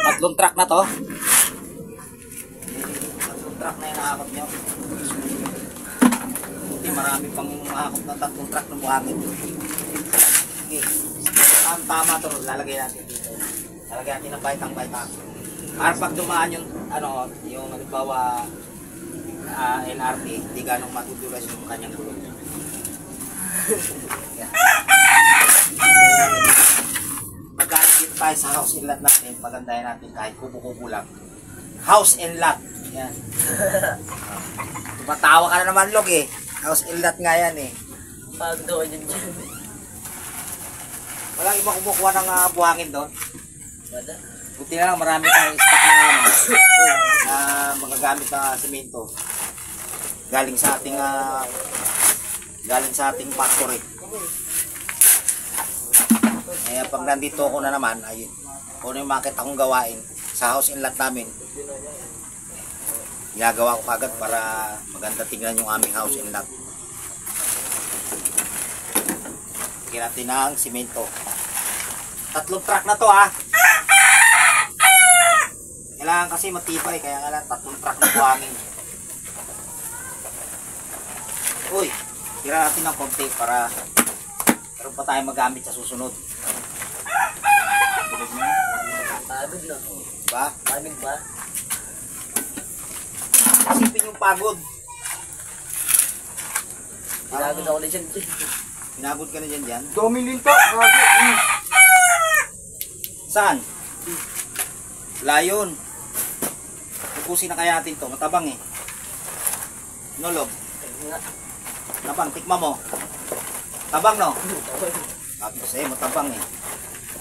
Tatlong truck na to. Tatlong truck na yung nakakot nyo. Hindi, marami pang makakot na tatlong truck ng buhangin. Sige. Ang tama to, lalagay natin dito. Lalagay natin ng baitang-baitang. Para pag dumaan yung, ano, yung halimbawa LRT, hindi ganong matutulas yung kanyang gulong. Magkano dito tayo sa house and lot natin, pagandahin natin kahit kubo-kubo lang. House and lot. Yan. Tumatawa ka na naman, Log eh. House and lot nga yan eh. Pag doon yun dyan. Walang iba kumukuha ng buhangin doon. Wala. Buti na lang marami tayong stock na magagamit na simento. Galing sa ating factory. Eh pag nandito ako na naman, ayun. Kung yung makita akong gawain sa house and lot namin, ginagawa ko kagad para maganda tingnan yung aming house and lot. Lagyan natin ng simento. Tatlong truck na to ha. Kailangan kasi matibay, kaya nga lang tatlong truck na buhangin. Uy, tira natin ng konti para meron pa tayo magamit sa susunod. Pagod na. Diba? Pagod ba? Isipin yung pagod. Pinagod ako na dyan. Pinagod ka na dyan? Dami linta. Saan? Layon. Pupusin na kaya natin to. Matabang eh. Nolog. Tabang, tikma mo. Tabang no? Sabi ko sa'yo, matabang eh.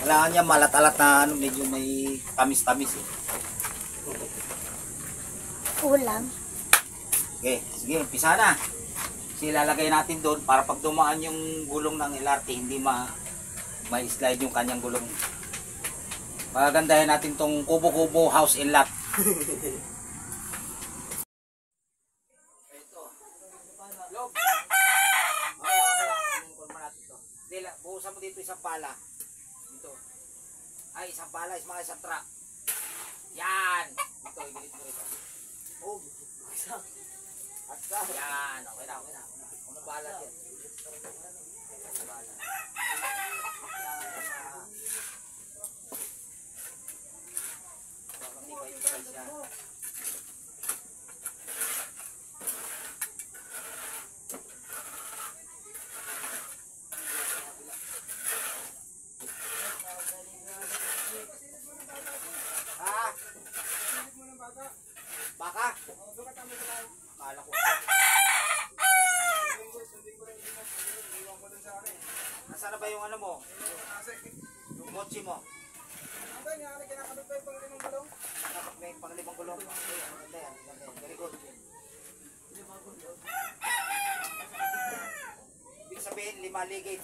Kailangan niya malat-alat na ano, medyo may tamis-tamis eh. Ulam. Okay, sige, umpisa na. Kasi lalagay natin doon para pag dumaan yung gulong ng LRT, hindi ma-slide yung kanyang gulong. Magagandahin natin tong kubo-kubo house and lot. Buhusan mo dito isang pala. Dito. Ay, isang pala, isang truck. Yan! Dito, ibilit mo ito. Oh, isang. Yan, okay na. Kung nabalat yan. Nabalat. Baka? Kala ko. Nasaan na ba yung ano mo? Yung mochi mo? Kinakabit pa yung panglimang gulong? May panglimang gulong. Very good. Ibig sabihin, 5 ligid.